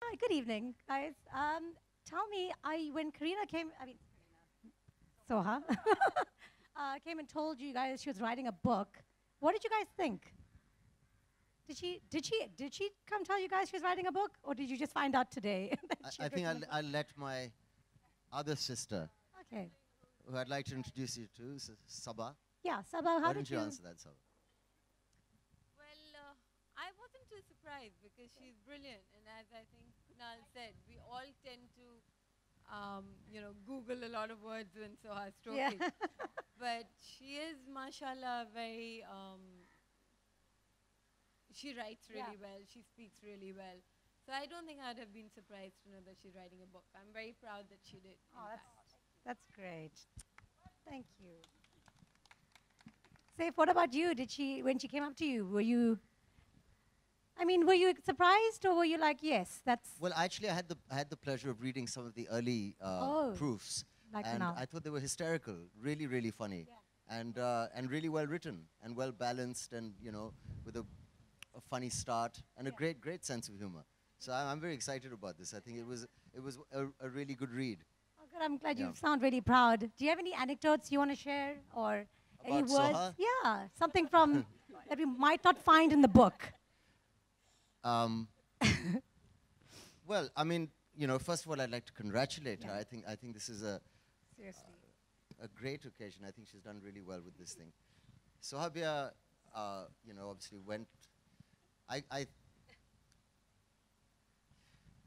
Hi, good evening, guys. Tell me, when Kareena came, Soha, came and told you guys she was writing a book. What did you guys think? Did she come tell you guys she was writing a book, or did you just find out today that she I had think written a book? I'll let my other sister, Okay. who I'd like to introduce you to, Sabah. Yeah, Sabah, how Why did don't you answer that, Sabah? Well, I wasn't too surprised because she's brilliant, and as I think Kunal said, we all tend to, Google a lot of words when Soha's Yeah. talking. But she is, mashallah, very. She writes really well. She speaks really well. So I don't think I'd have been surprised to know that she's writing a book. I'm very proud that she did. Oh, that's great. Thank you. Saif, what about you? When she came up to you, were you surprised, or were you like, yes, that's Well, actually, I had the pleasure of reading some of the early Oh, proofs, like and now. I thought they were hysterical, really, really funny, and really well written and well balanced, and with a funny start and a great sense of humor. So I'm very excited about this. I think it was a really good read. Oh, good. I'm glad Yeah. you sound really proud. Do you have any anecdotes you want to share, or any About words? Soha? Yeah, something from that we might not find in the book. Um, well, I mean, first of all, I'd like to congratulate her. I think this is Seriously. a great occasion. I think she's done really well with this thing. Sohabia, obviously I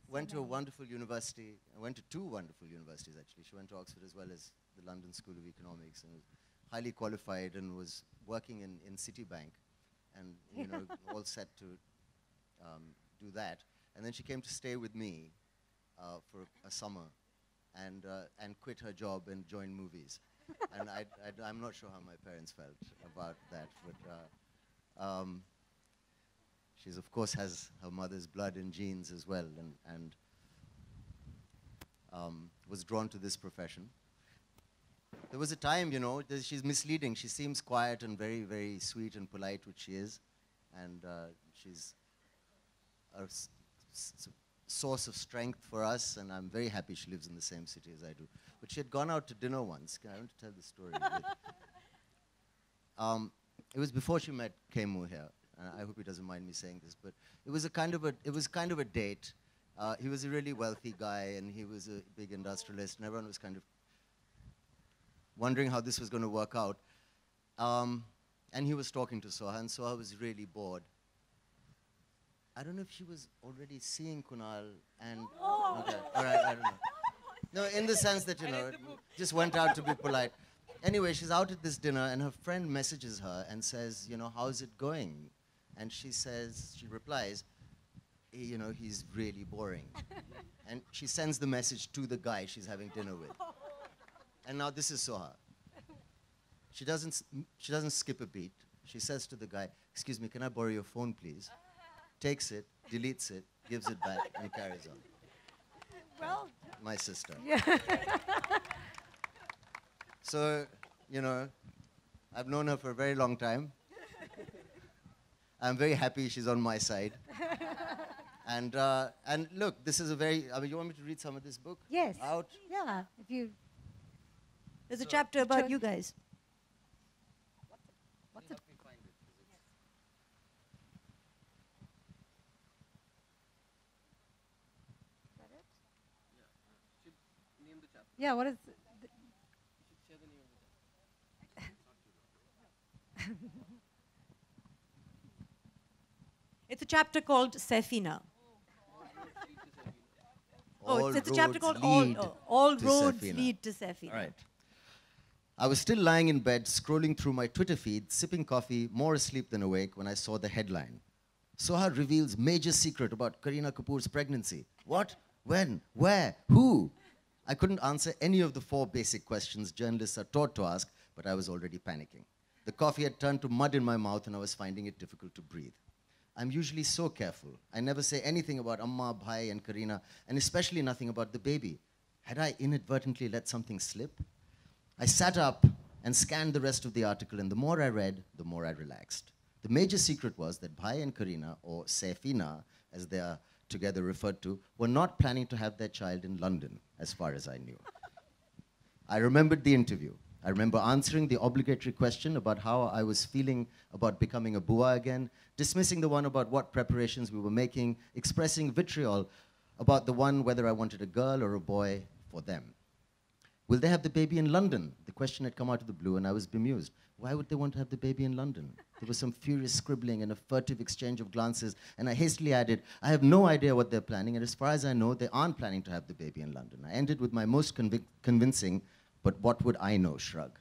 went to a wonderful university. I went to two wonderful universities, actually. She went to Oxford as well as the London School of Economics, and was highly qualified, and was working in Citibank, and all set to do that. And then she came to stay with me for a summer, and quit her job and join movies. And I'm not sure how my parents felt about that, but she's of course has her mother's blood and genes as well, and was drawn to this profession. There was a time, that she's misleading. She seems quiet and very, very sweet and polite, which she is, and she's a source of strength for us, and I'm very happy she lives in the same city as I do. But she had gone out to dinner once. I want to tell the story. It was before she met Kemu here. I hope he doesn't mind me saying this, but it was kind of a date. He was a really wealthy guy, and he was a big industrialist, and everyone was kind of wondering how this was going to work out. And he was talking to Soha, and Soha was really bored. I don't know if she was already seeing Kunal, and okay, all right, I don't know. No, in the sense that just went out to be polite. Anyway, she's out at this dinner, and her friend messages her and says, how's it going? And she replies, he's really boring. And she sends the message to the guy she's having dinner with. And now this is Soha. She doesn't skip a beat. She says to the guy, excuse me, can I borrow your phone, please? Takes it, deletes it, gives it back, and carries on. Well, My sister. yeah. So, I've known her for a very long time. I'm very happy she's on my side. And look, this is you want me to read some of this book? Yes. Out? Yeah. If you. There's a chapter about you guys. What's it? Yeah. What is? It's a chapter called Safina. It's a chapter called All to Roads Safina. Lead to Safina. All right. I was still lying in bed, scrolling through my Twitter feed, sipping coffee, more asleep than awake, when I saw the headline. Soha reveals major secret about Kareena Kapoor's pregnancy. What? When? Where? Who? I couldn't answer any of the 4 basic questions journalists are taught to ask, but I was already panicking. The coffee had turned to mud in my mouth, and I was finding it difficult to breathe. I'm usually so careful. I never say anything about Amma, Bhai, and Kareena, and especially nothing about the baby. Had I inadvertently let something slip? I sat up and scanned the rest of the article, and the more I read, the more I relaxed. The major secret was that Bhai and Kareena, or Saifina, as they are together referred to, were not planning to have their child in London, as far as I knew. I remembered the interview. I remember answering the obligatory question about how I was feeling about becoming a bua again, dismissing the one about what preparations we were making, expressing vitriol about the one whether I wanted a girl or a boy for them. Will they have the baby in London? The question had come out of the blue, and I was bemused. Why would they want to have the baby in London? There was some furious scribbling and a furtive exchange of glances, and I hastily added, I have no idea what they're planning, and as far as I know, they aren't planning to have the baby in London. I ended with my most convincing, but what would I know, shrug.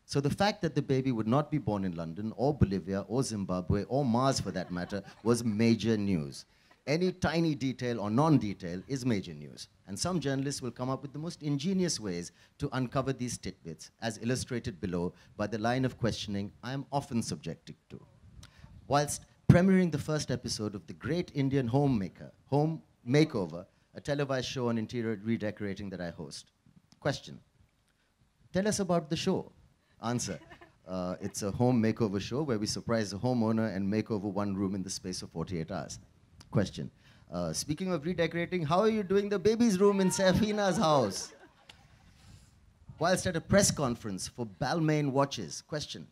So the fact that the baby would not be born in London, or Bolivia, or Zimbabwe, or Mars for that matter, was major news. Any tiny detail or non-detail is major news. And some journalists will come up with the most ingenious ways to uncover these tidbits, as illustrated below by the line of questioning I am often subjected to. Whilst premiering the first episode of The Great Indian Home Makeover, a televised show on interior redecorating that I host. Question. Tell us about the show. Answer. It's a home makeover show where we surprise the homeowner and make over one room in the space of 48 hours. Question. Speaking of redecorating, how are you doing the baby's room in Saifina's house? Whilst at a press conference for Balmain watches. Question.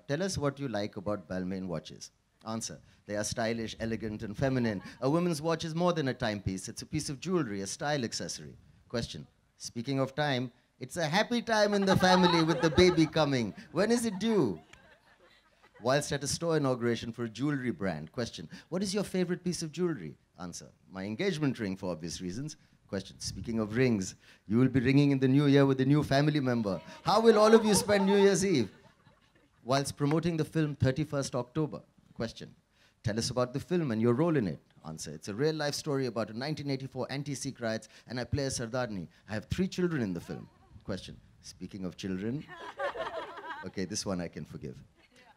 Tell us what you like about Balmain watches. Answer. They are stylish, elegant, and feminine. A woman's watch is more than a timepiece. It's a piece of jewelry, a style accessory. Question. Speaking of time, it's a happy time in the family with the baby coming. When is it due? Whilst at a store inauguration for a jewelry brand. Question. What is your favorite piece of jewelry? Answer. My engagement ring, for obvious reasons. Question. Speaking of rings, you will be ringing in the new year with a new family member. How will all of you spend New Year's Eve? Whilst promoting the film 31st October. Question. Tell us about the film and your role in it. Answer. It's a real-life story about a 1984 anti-Sikh riots, and I play a Sardarni. I have 3 children in the film. Question. Speaking of children. Okay, this one I can forgive.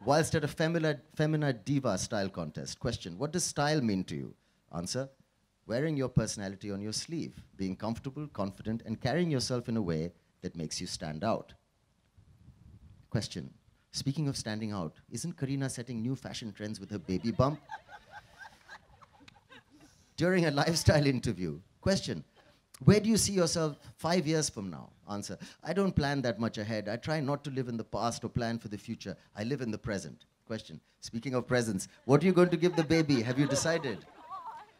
Whilst at a Femina Diva style contest. Question. What does style mean to you? Answer. Wearing your personality on your sleeve, being comfortable, confident, and carrying yourself in a way that makes you stand out. Question. Speaking of standing out, isn't Kareena setting new fashion trends with her baby bump? During a lifestyle interview. Question. Where do you see yourself 5 years from now? Answer. I don't plan that much ahead. I try not to live in the past or plan for the future. I live in the present. Question. Speaking of presents, what are you going to give the baby? Have you decided?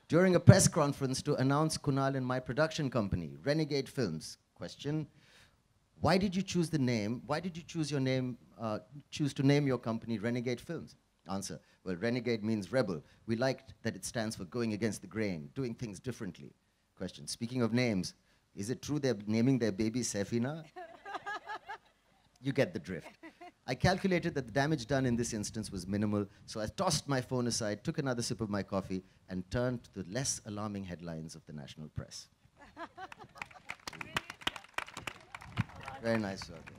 During a press conference to announce Kunal and my production company, Renegade Films. Question. Why did you choose the name? Why did you choose your name, choose to name your company Renegade Films? Answer. Well, renegade means rebel. We liked that it stands for going against the grain, doing things differently. Question. Speaking of names, is it true they're naming their baby Saifina? You get the drift. I calculated that the damage done in this instance was minimal, so I tossed my phone aside, took another sip of my coffee, and turned to the less alarming headlines of the national press. Very nice work.